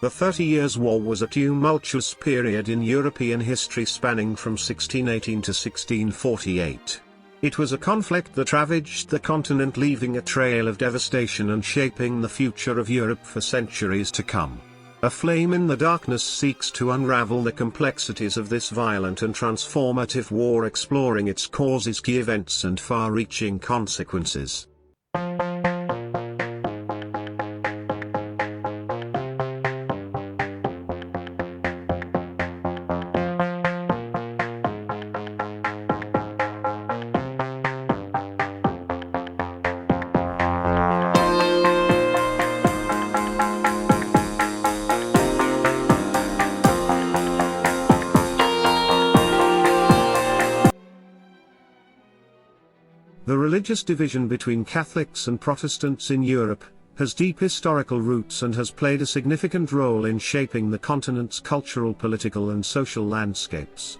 The 30 Years' War was a tumultuous period in European history spanning from 1618 to 1648. It was a conflict that ravaged the continent, leaving a trail of devastation and shaping the future of Europe for centuries to come. A Flame in the Darkness seeks to unravel the complexities of this violent and transformative war, exploring its causes, key events and far-reaching consequences. The religious division between Catholics and Protestants in Europe has deep historical roots and has played a significant role in shaping the continent's cultural, political and social landscapes.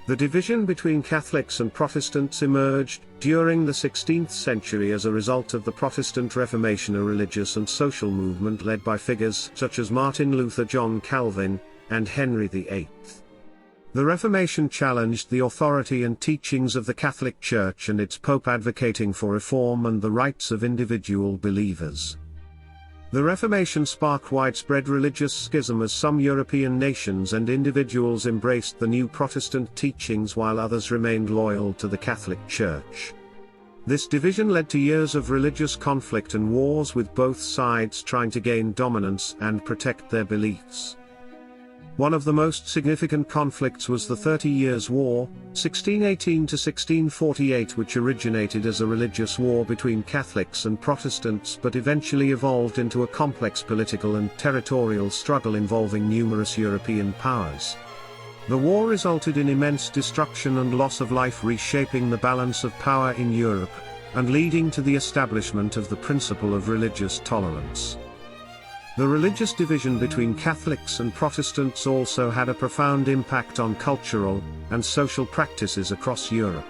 The division between Catholics and Protestants emerged during the 16th century as a result of the Protestant Reformation, a religious and social movement led by figures such as Martin Luther, John Calvin, and Henry VIII. The Reformation challenged the authority and teachings of the Catholic Church and its Pope, advocating for reform and the rights of individual believers. The Reformation sparked widespread religious schism as some European nations and individuals embraced the new Protestant teachings while others remained loyal to the Catholic Church. This division led to years of religious conflict and wars, with both sides trying to gain dominance and protect their beliefs. One of the most significant conflicts was the 30 Years' War, 1618 to 1648, which originated as a religious war between Catholics and Protestants but eventually evolved into a complex political and territorial struggle involving numerous European powers. The war resulted in immense destruction and loss of life, reshaping the balance of power in Europe, and leading to the establishment of the principle of religious tolerance. The religious division between Catholics and Protestants also had a profound impact on cultural and social practices across Europe.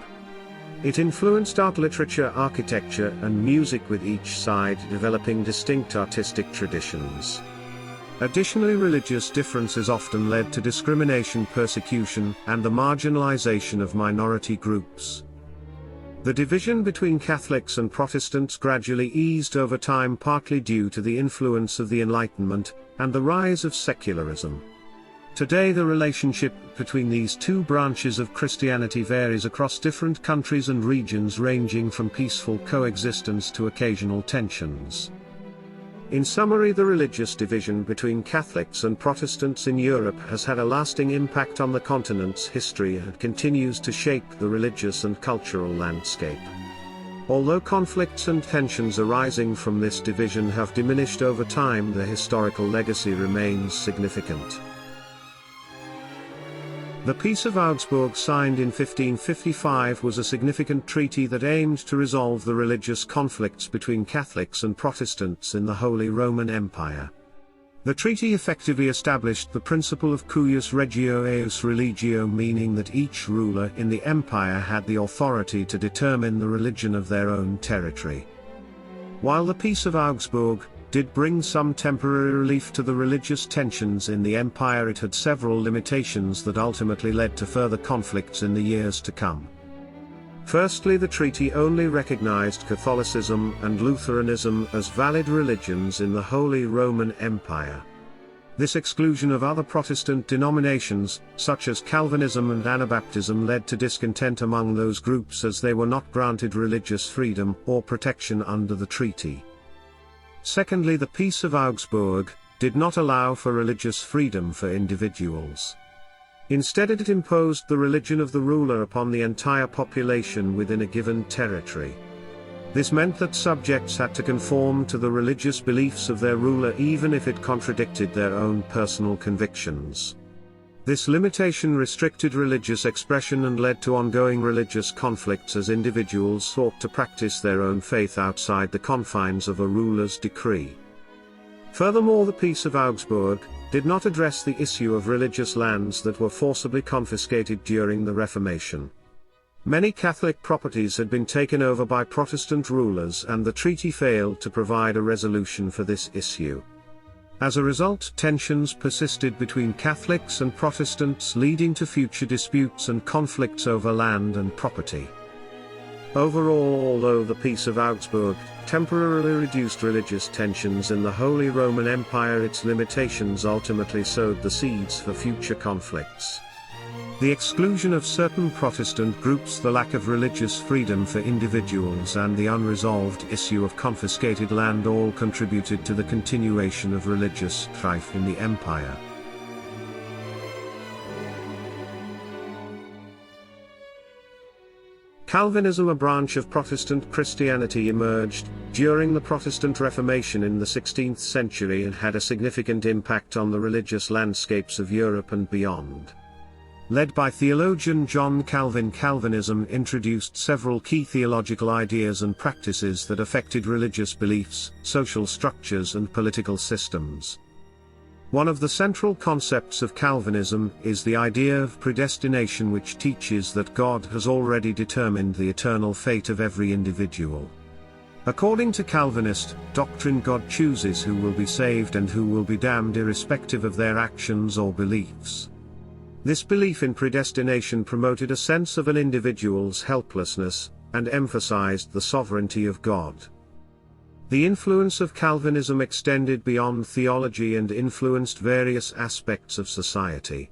It influenced art, literature, architecture, and music, with each side developing distinct artistic traditions. Additionally, religious differences often led to discrimination, persecution, and the marginalization of minority groups. The division between Catholics and Protestants gradually eased over time, partly due to the influence of the Enlightenment and the rise of secularism. Today, the relationship between these two branches of Christianity varies across different countries and regions, ranging from peaceful coexistence to occasional tensions. In summary, the religious division between Catholics and Protestants in Europe has had a lasting impact on the continent's history and continues to shape the religious and cultural landscape. Although conflicts and tensions arising from this division have diminished over time, the historical legacy remains significant. The Peace of Augsburg, signed in 1555, was a significant treaty that aimed to resolve the religious conflicts between Catholics and Protestants in the Holy Roman Empire. The treaty effectively established the principle of cuius regio eius religio, meaning that each ruler in the empire had the authority to determine the religion of their own territory. While the Peace of Augsburg did bring some temporary relief to the religious tensions in the empire, it had several limitations that ultimately led to further conflicts in the years to come. Firstly, the treaty only recognized Catholicism and Lutheranism as valid religions in the Holy Roman Empire. This exclusion of other Protestant denominations, such as Calvinism and Anabaptism, led to discontent among those groups as they were not granted religious freedom or protection under the treaty. Secondly, the Peace of Augsburg did not allow for religious freedom for individuals. Instead, it imposed the religion of the ruler upon the entire population within a given territory. This meant that subjects had to conform to the religious beliefs of their ruler even if it contradicted their own personal convictions. This limitation restricted religious expression and led to ongoing religious conflicts as individuals sought to practice their own faith outside the confines of a ruler's decree. Furthermore, the Peace of Augsburg did not address the issue of religious lands that were forcibly confiscated during the Reformation. Many Catholic properties had been taken over by Protestant rulers, and the treaty failed to provide a resolution for this issue. As a result, tensions persisted between Catholics and Protestants, leading to future disputes and conflicts over land and property. Overall, although the Peace of Augsburg temporarily reduced religious tensions in the Holy Roman Empire, its limitations ultimately sowed the seeds for future conflicts. The exclusion of certain Protestant groups, the lack of religious freedom for individuals, and the unresolved issue of confiscated land all contributed to the continuation of religious strife in the empire. Calvinism, a branch of Protestant Christianity, emerged during the Protestant Reformation in the 16th century and had a significant impact on the religious landscapes of Europe and beyond. Led by theologian John Calvin, Calvinism introduced several key theological ideas and practices that affected religious beliefs, social structures, and political systems. One of the central concepts of Calvinism is the idea of predestination, which teaches that God has already determined the eternal fate of every individual. According to Calvinist doctrine, God chooses who will be saved and who will be damned irrespective of their actions or beliefs. This belief in predestination promoted a sense of an individual's helplessness, and emphasized the sovereignty of God. The influence of Calvinism extended beyond theology and influenced various aspects of society.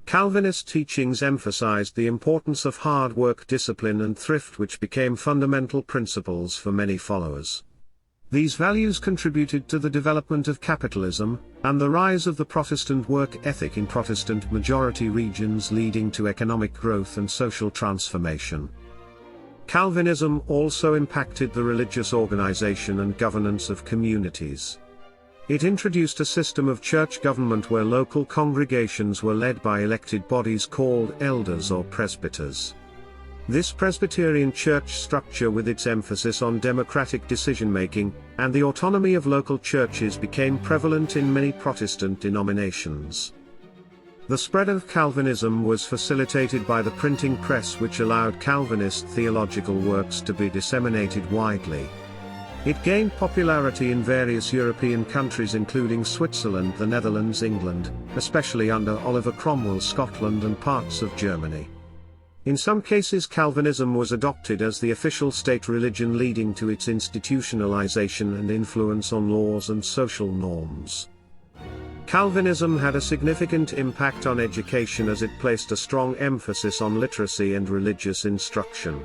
Calvinist teachings emphasized the importance of hard work, discipline, and thrift, which became fundamental principles for many followers. These values contributed to the development of capitalism, and the rise of the Protestant work ethic in Protestant-majority regions, leading to economic growth and social transformation. Calvinism also impacted the religious organization and governance of communities. It introduced a system of church government where local congregations were led by elected bodies called elders or presbyters. This Presbyterian church structure, with its emphasis on democratic decision-making and the autonomy of local churches, became prevalent in many Protestant denominations. The spread of Calvinism was facilitated by the printing press, which allowed Calvinist theological works to be disseminated widely. It gained popularity in various European countries including Switzerland, the Netherlands, England, especially under Oliver Cromwell, Scotland, and parts of Germany. In some cases, Calvinism was adopted as the official state religion, leading to its institutionalization and influence on laws and social norms. Calvinism had a significant impact on education as it placed a strong emphasis on literacy and religious instruction.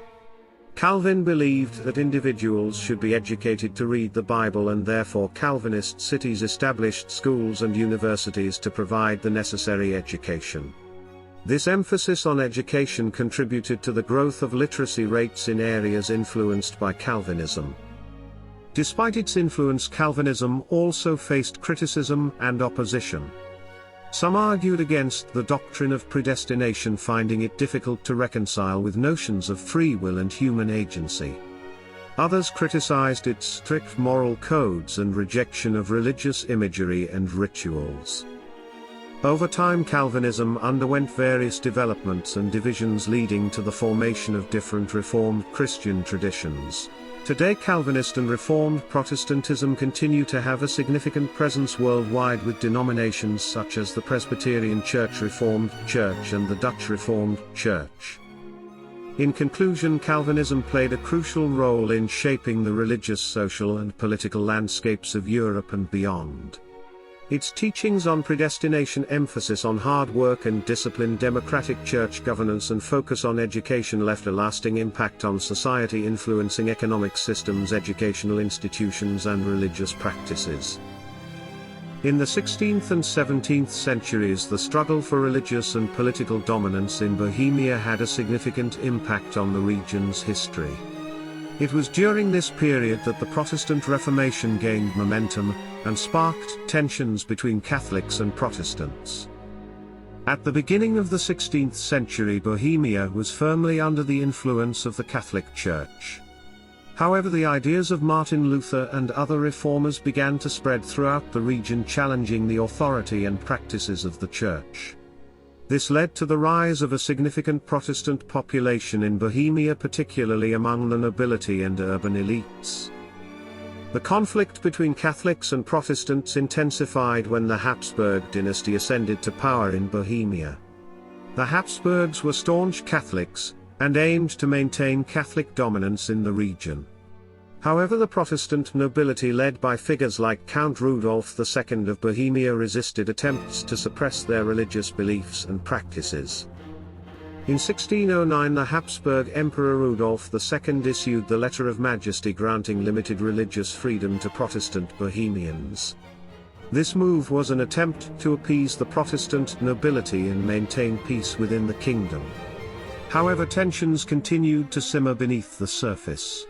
Calvin believed that individuals should be educated to read the Bible, and therefore Calvinist cities established schools and universities to provide the necessary education. This emphasis on education contributed to the growth of literacy rates in areas influenced by Calvinism. Despite its influence, Calvinism also faced criticism and opposition. Some argued against the doctrine of predestination, finding it difficult to reconcile with notions of free will and human agency. Others criticized its strict moral codes and rejection of religious imagery and rituals. Over time, Calvinism underwent various developments and divisions, leading to the formation of different Reformed Christian traditions. Today, Calvinist and Reformed Protestantism continue to have a significant presence worldwide, with denominations such as the Presbyterian Church, Reformed Church, and the Dutch Reformed Church. In conclusion, Calvinism played a crucial role in shaping the religious, social, and political landscapes of Europe and beyond. Its teachings on predestination, emphasis on hard work and discipline, democratic church governance, and focus on education left a lasting impact on society, influencing economic systems, educational institutions, and religious practices. In the 16th and 17th centuries, the struggle for religious and political dominance in Bohemia had a significant impact on the region's history. It was during this period that the Protestant Reformation gained momentum and sparked tensions between Catholics and Protestants. At the beginning of the 16th century, Bohemia was firmly under the influence of the Catholic Church. However, the ideas of Martin Luther and other reformers began to spread throughout the region, challenging the authority and practices of the Church. This led to the rise of a significant Protestant population in Bohemia, particularly among the nobility and urban elites. The conflict between Catholics and Protestants intensified when the Habsburg dynasty ascended to power in Bohemia. The Habsburgs were staunch Catholics, and aimed to maintain Catholic dominance in the region. However, the Protestant nobility led by figures like Count Rudolf II of Bohemia resisted attempts to suppress their religious beliefs and practices. In 1609 the Habsburg Emperor Rudolf II issued the Letter of Majesty granting limited religious freedom to Protestant Bohemians. This move was an attempt to appease the Protestant nobility and maintain peace within the kingdom. However, tensions continued to simmer beneath the surface.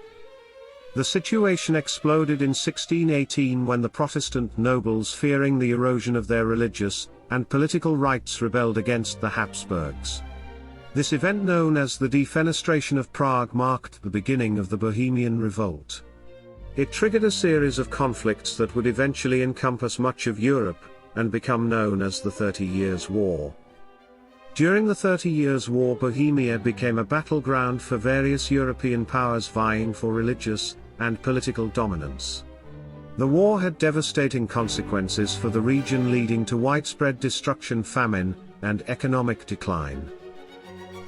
The situation exploded in 1618 when the Protestant nobles, fearing the erosion of their religious and political rights, rebelled against the Habsburgs. This event, known as the Defenestration of Prague, marked the beginning of the Bohemian Revolt. It triggered a series of conflicts that would eventually encompass much of Europe, and become known as the 30 Years' War. During the 30 Years' War, Bohemia became a battleground for various European powers vying for religious and political dominance. The war had devastating consequences for the region, leading to widespread destruction, famine, and economic decline.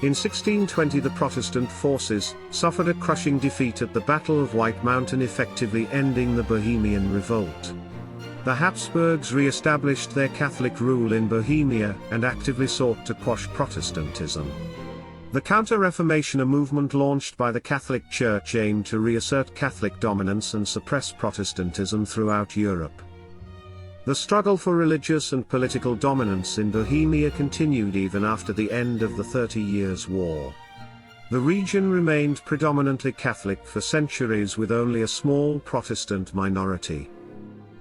In 1620 the Protestant forces suffered a crushing defeat at the Battle of White Mountain, effectively ending the Bohemian Revolt. The Habsburgs re-established their Catholic rule in Bohemia and actively sought to quash Protestantism. The Counter-Reformation, a movement launched by the Catholic Church, aimed to reassert Catholic dominance and suppress Protestantism throughout Europe. The struggle for religious and political dominance in Bohemia continued even after the end of the 30 Years' War. The region remained predominantly Catholic for centuries, with only a small Protestant minority.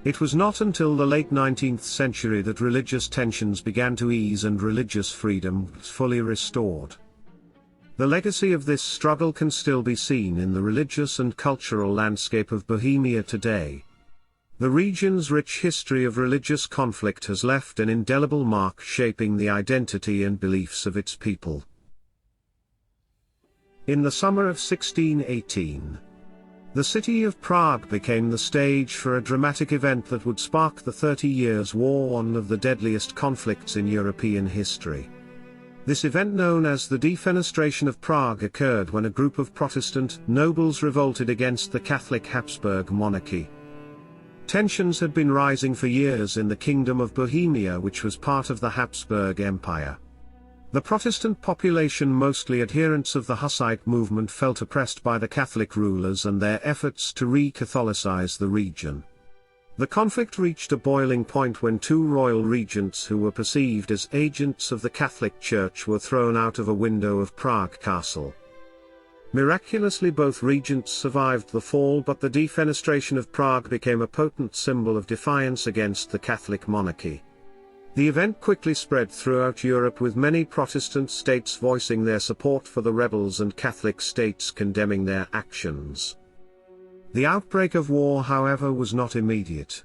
It was not until the late 19th century that religious tensions began to ease and religious freedom was fully restored. The legacy of this struggle can still be seen in the religious and cultural landscape of Bohemia today. The region's rich history of religious conflict has left an indelible mark, shaping the identity and beliefs of its people. In the summer of 1618, the city of Prague became the stage for a dramatic event that would spark the 30 Years' War, one of the deadliest conflicts in European history. This event, known as the Defenestration of Prague, occurred when a group of Protestant nobles revolted against the Catholic Habsburg monarchy. Tensions had been rising for years in the Kingdom of Bohemia, which was part of the Habsburg Empire. The Protestant population, mostly adherents of the Hussite movement, felt oppressed by the Catholic rulers and their efforts to re-Catholicize the region. The conflict reached a boiling point when two royal regents who were perceived as agents of the Catholic Church were thrown out of a window of Prague Castle. Miraculously, both regents survived the fall, but the Defenestration of Prague became a potent symbol of defiance against the Catholic monarchy. The event quickly spread throughout Europe, with many Protestant states voicing their support for the rebels and Catholic states condemning their actions. The outbreak of war, however, was not immediate.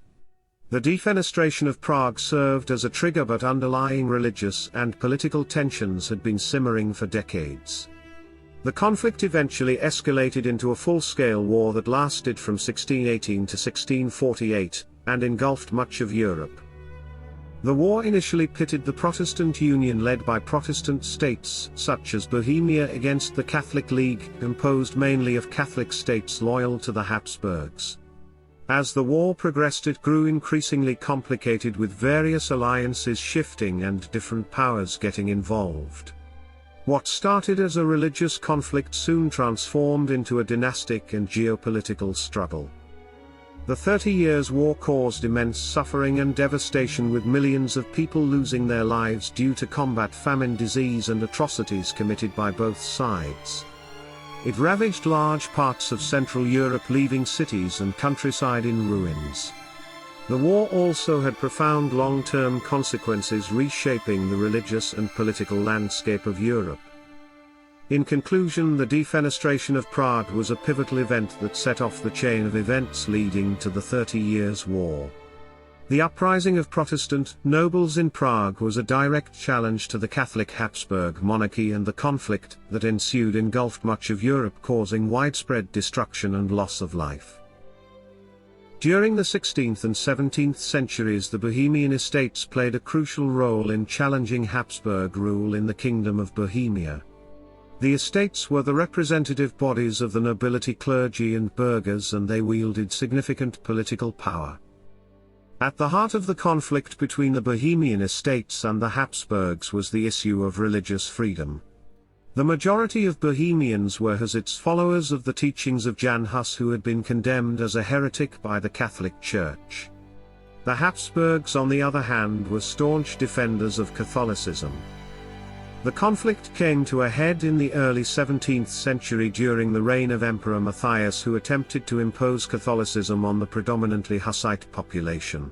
The Defenestration of Prague served as a trigger, but underlying religious and political tensions had been simmering for decades. The conflict eventually escalated into a full-scale war that lasted from 1618 to 1648, and engulfed much of Europe. The war initially pitted the Protestant Union, led by Protestant states such as Bohemia, against the Catholic League, composed mainly of Catholic states loyal to the Habsburgs. As the war progressed, it grew increasingly complicated, with various alliances shifting and different powers getting involved. What started as a religious conflict soon transformed into a dynastic and geopolitical struggle. The 30 Years' War caused immense suffering and devastation, with millions of people losing their lives due to combat, famine, disease, and atrocities committed by both sides. It ravaged large parts of Central Europe, leaving cities and countryside in ruins. The war also had profound long-term consequences, reshaping the religious and political landscape of Europe. In conclusion, the Defenestration of Prague was a pivotal event that set off the chain of events leading to the 30 Years' War. The uprising of Protestant nobles in Prague was a direct challenge to the Catholic Habsburg monarchy, and the conflict that ensued engulfed much of Europe, causing widespread destruction and loss of life. During the 16th and 17th centuries, the Bohemian Estates played a crucial role in challenging Habsburg rule in the Kingdom of Bohemia. The estates were the representative bodies of the nobility, clergy and burghers, and they wielded significant political power. At the heart of the conflict between the Bohemian Estates and the Habsburgs was the issue of religious freedom. The majority of Bohemians were its followers of the teachings of Jan Hus, who had been condemned as a heretic by the Catholic Church. The Habsburgs, on the other hand, were staunch defenders of Catholicism. The conflict came to a head in the early 17th century during the reign of Emperor Matthias, who attempted to impose Catholicism on the predominantly Hussite population.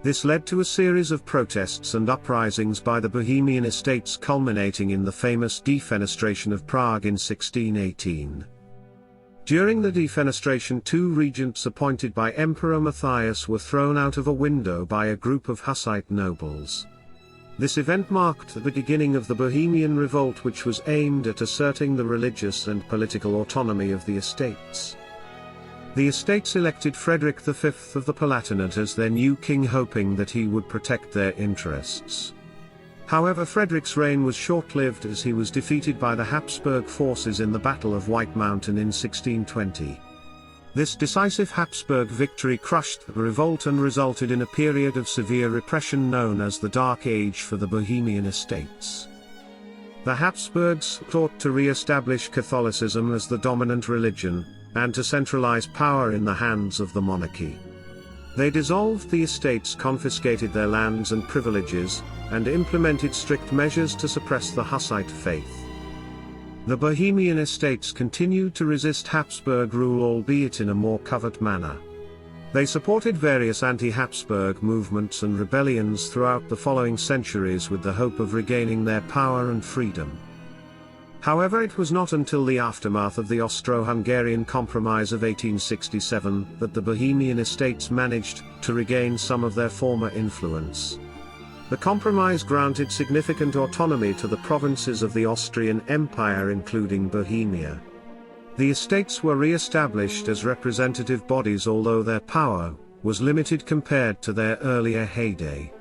This led to a series of protests and uprisings by the Bohemian Estates, culminating in the famous Defenestration of Prague in 1618. During the defenestration, 2 regents appointed by Emperor Matthias were thrown out of a window by a group of Hussite nobles. This event marked the beginning of the Bohemian Revolt, which was aimed at asserting the religious and political autonomy of the estates. The estates elected Frederick V of the Palatinate as their new king, hoping that he would protect their interests. However, Frederick's reign was short-lived, as he was defeated by the Habsburg forces in the Battle of White Mountain in 1620. This decisive Habsburg victory crushed the revolt and resulted in a period of severe repression known as the Dark Age for the Bohemian Estates. The Habsburgs sought to re-establish Catholicism as the dominant religion, and to centralize power in the hands of the monarchy. They dissolved the estates, confiscated their lands and privileges, and implemented strict measures to suppress the Hussite faith. The Bohemian Estates continued to resist Habsburg rule, albeit in a more covert manner. They supported various anti-Habsburg movements and rebellions throughout the following centuries with the hope of regaining their power and freedom. However, it was not until the aftermath of the Austro-Hungarian Compromise of 1867 that the Bohemian Estates managed to regain some of their former influence. The compromise granted significant autonomy to the provinces of the Austrian Empire, including Bohemia. The estates were re-established as representative bodies, although their power was limited compared to their earlier heyday.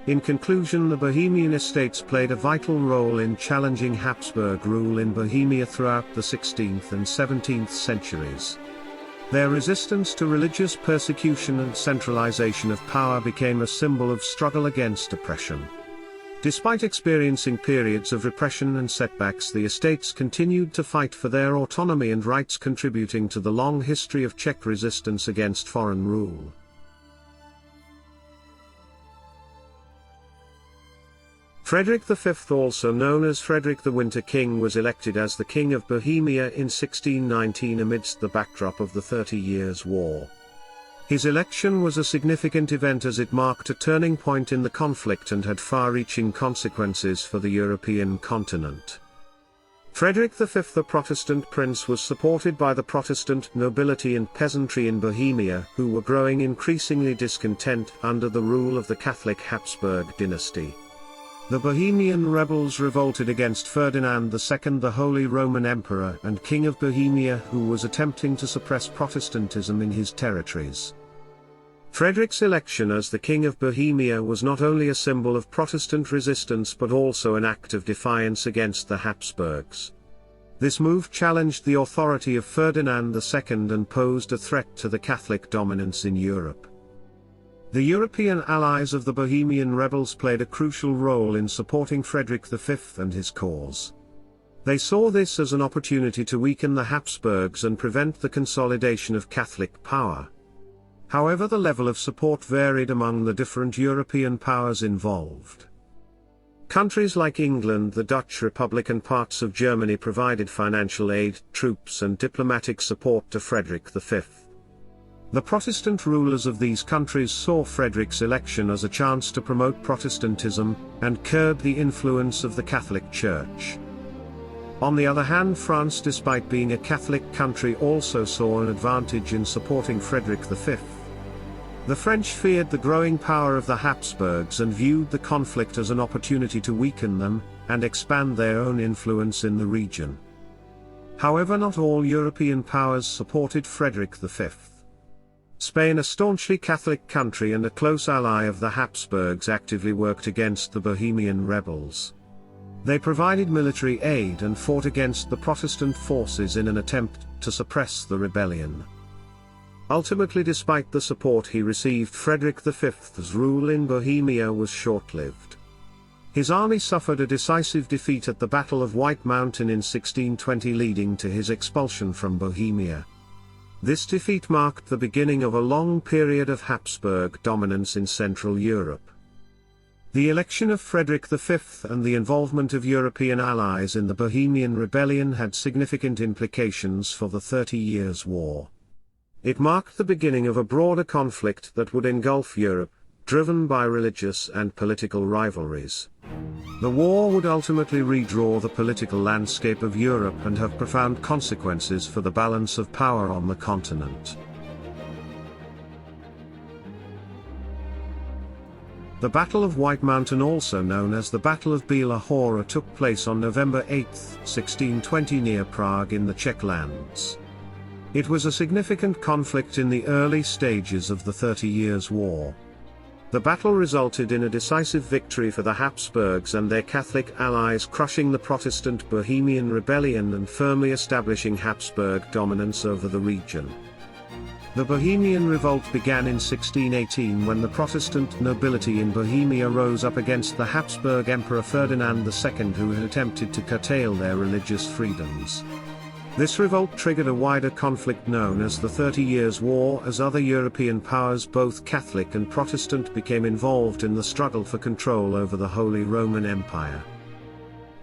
In conclusion, the Bohemian Estates played a vital role in challenging Habsburg rule in Bohemia throughout the 16th and 17th centuries. Their resistance to religious persecution and centralization of power became a symbol of struggle against oppression. Despite experiencing periods of repression and setbacks, the estates continued to fight for their autonomy and rights, contributing to the long history of Czech resistance against foreign rule. Frederick V, also known as Frederick the Winter King, was elected as the King of Bohemia in 1619 amidst the backdrop of the 30 Years' War. His election was a significant event, as it marked a turning point in the conflict and had far-reaching consequences for the European continent. Frederick V, the Protestant prince, was supported by the Protestant nobility and peasantry in Bohemia, who were growing increasingly discontent under the rule of the Catholic Habsburg dynasty. The Bohemian rebels revolted against Ferdinand II, the Holy Roman Emperor and King of Bohemia, who was attempting to suppress Protestantism in his territories. Frederick's election as the King of Bohemia was not only a symbol of Protestant resistance but also an act of defiance against the Habsburgs. This move challenged the authority of Ferdinand II and posed a threat to the Catholic dominance in Europe. The European allies of the Bohemian rebels played a crucial role in supporting Frederick V and his cause. They saw this as an opportunity to weaken the Habsburgs and prevent the consolidation of Catholic power. However, the level of support varied among the different European powers involved. Countries like England, the Dutch Republic and parts of Germany provided financial aid, troops and diplomatic support to Frederick V. The Protestant rulers of these countries saw Frederick's election as a chance to promote Protestantism and curb the influence of the Catholic Church. On the other hand, France, despite being a Catholic country, also saw an advantage in supporting Frederick V. The French feared the growing power of the Habsburgs and viewed the conflict as an opportunity to weaken them and expand their own influence in the region. However, not all European powers supported Frederick V. Spain, a staunchly Catholic country and a close ally of the Habsburgs, actively worked against the Bohemian rebels. They provided military aid and fought against the Protestant forces in an attempt to suppress the rebellion. Ultimately, despite the support he received, Frederick V's rule in Bohemia was short-lived. His army suffered a decisive defeat at the Battle of White Mountain in 1620, leading to his expulsion from Bohemia. This defeat marked the beginning of a long period of Habsburg dominance in Central Europe. The election of Frederick V and the involvement of European allies in the Bohemian Rebellion had significant implications for the 30 Years' War. It marked the beginning of a broader conflict that would engulf Europe, driven by religious and political rivalries. The war would ultimately redraw the political landscape of Europe and have profound consequences for the balance of power on the continent. The Battle of White Mountain, also known as the Battle of Bílá hora, took place on November 8, 1620 near Prague in the Czech lands. It was a significant conflict in the early stages of the 30 Years' War. The battle resulted in a decisive victory for the Habsburgs and their Catholic allies, crushing the Protestant Bohemian rebellion and firmly establishing Habsburg dominance over the region. The Bohemian Revolt began in 1618 when the Protestant nobility in Bohemia rose up against the Habsburg Emperor Ferdinand II, who had attempted to curtail their religious freedoms. This revolt triggered a wider conflict known as the 30 Years' War, as other European powers, both Catholic and Protestant, became involved in the struggle for control over the Holy Roman Empire.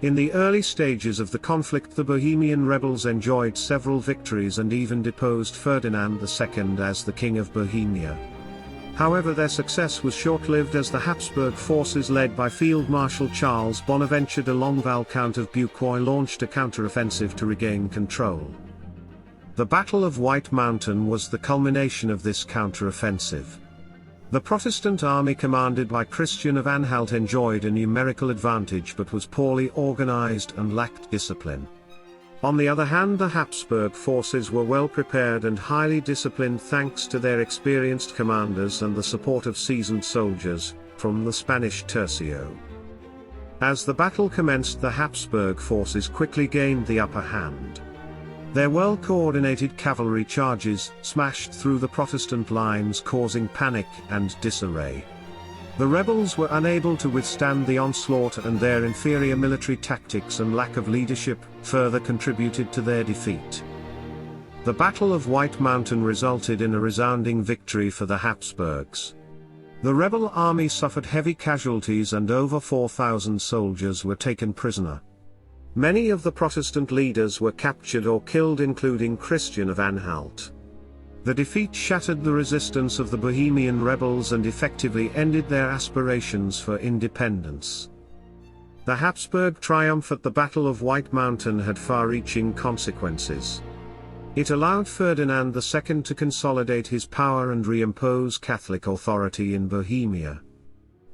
In the early stages of the conflict, the Bohemian rebels enjoyed several victories and even deposed Ferdinand II as the King of Bohemia. However, their success was short-lived, as the Habsburg forces led by Field Marshal Charles Bonaventure de Longueval, Count of Buquoy, launched a counter-offensive to regain control. The Battle of White Mountain was the culmination of this counter-offensive. The Protestant army commanded by Christian of Anhalt enjoyed a numerical advantage but was poorly organized and lacked discipline. On the other hand, the Habsburg forces were well prepared and highly disciplined thanks to their experienced commanders and the support of seasoned soldiers from the Spanish tercio. As the battle commenced, the Habsburg forces quickly gained the upper hand. Their well-coordinated cavalry charges smashed through the Protestant lines, causing panic and disarray. The rebels were unable to withstand the onslaught, and their inferior military tactics and lack of leadership further contributed to their defeat. The Battle of White Mountain resulted in a resounding victory for the Habsburgs. The rebel army suffered heavy casualties and over 4,000 soldiers were taken prisoner. Many of the Protestant leaders were captured or killed, including Christian of Anhalt. The defeat shattered the resistance of the Bohemian rebels and effectively ended their aspirations for independence. The Habsburg triumph at the Battle of White Mountain had far-reaching consequences. It allowed Ferdinand II to consolidate his power and reimpose Catholic authority in Bohemia.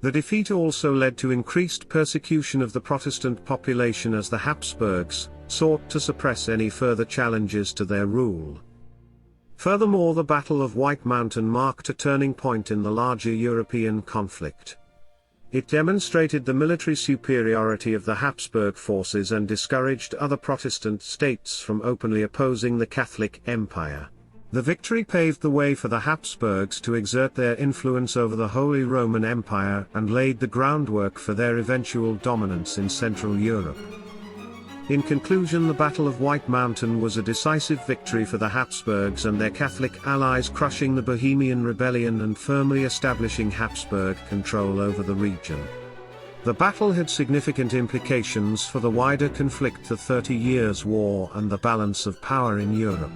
The defeat also led to increased persecution of the Protestant population, as the Habsburgs sought to suppress any further challenges to their rule. Furthermore, the Battle of White Mountain marked a turning point in the larger European conflict. It demonstrated the military superiority of the Habsburg forces and discouraged other Protestant states from openly opposing the Catholic Empire. The victory paved the way for the Habsburgs to exert their influence over the Holy Roman Empire and laid the groundwork for their eventual dominance in Central Europe. In conclusion, the Battle of White Mountain was a decisive victory for the Habsburgs and their Catholic allies, crushing the Bohemian Rebellion and firmly establishing Habsburg control over the region. The battle had significant implications for the wider conflict, the 30 Years' War, and the balance of power in Europe.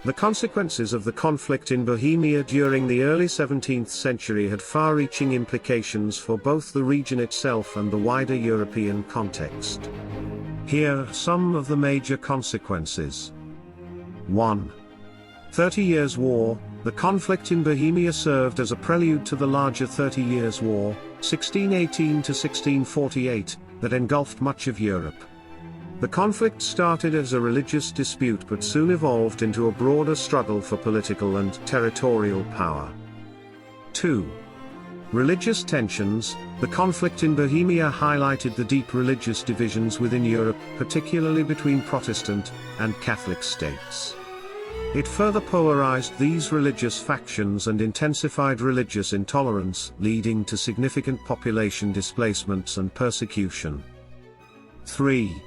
The consequences of the conflict in Bohemia during the early 17th century had far-reaching implications for both the region itself and the wider European context. Here are some of the major consequences. 1. 30 Years' War. The conflict in Bohemia served as a prelude to the larger 30 Years' War, 1618 to 1648, that engulfed much of Europe. The conflict started as a religious dispute but soon evolved into a broader struggle for political and territorial power. 2. Religious tensions. The conflict in Bohemia highlighted the deep religious divisions within Europe, particularly between Protestant and Catholic states. It further polarized these religious factions and intensified religious intolerance, leading to significant population displacements and persecution. 3.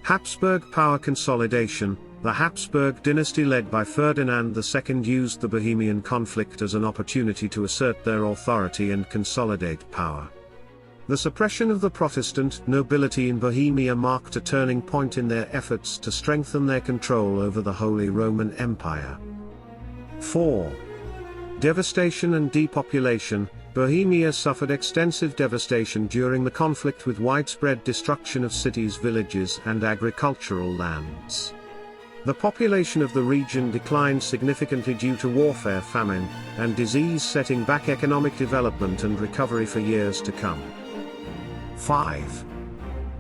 Habsburg power consolidation. The Habsburg dynasty led by Ferdinand II used the Bohemian conflict as an opportunity to assert their authority and consolidate power. The suppression of the Protestant nobility in Bohemia marked a turning point in their efforts to strengthen their control over the Holy Roman Empire. 4. Devastation and depopulation. Bohemia suffered extensive devastation during the conflict with widespread destruction of cities, villages, and agricultural lands. The population of the region declined significantly due to warfare, famine, and disease, setting back economic development and recovery for years to come. 5.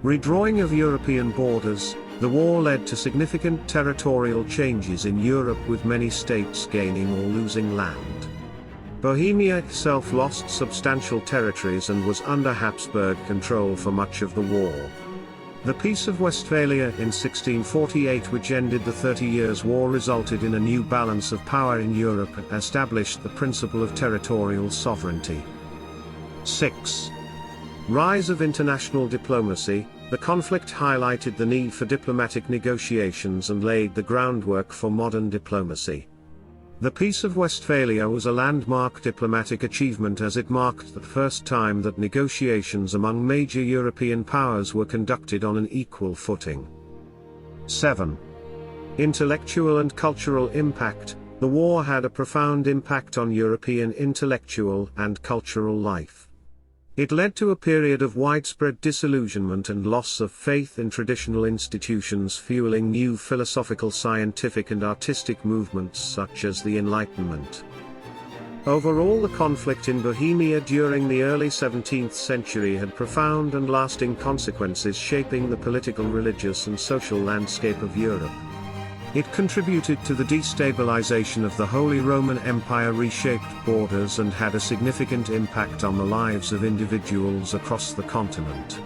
Redrawing of European borders. The war led to significant territorial changes in Europe, with many states gaining or losing land. Bohemia itself lost substantial territories and was under Habsburg control for much of the war. The Peace of Westphalia in 1648, which ended the 30 Years' War, resulted in a new balance of power in Europe and established the principle of territorial sovereignty. 6. Rise of international diplomacy. The conflict highlighted the need for diplomatic negotiations and laid the groundwork for modern diplomacy. The Peace of Westphalia was a landmark diplomatic achievement, as it marked the first time that negotiations among major European powers were conducted on an equal footing. 7. Intellectual and cultural impact. The war had a profound impact on European intellectual and cultural life. It led to a period of widespread disillusionment and loss of faith in traditional institutions, fueling new philosophical, scientific, and artistic movements such as the Enlightenment. Overall, the conflict in Bohemia during the early 17th century had profound and lasting consequences, shaping the political, religious, and social landscape of Europe. It contributed to the destabilization of the Holy Roman Empire, reshaped borders, and had a significant impact on the lives of individuals across the continent.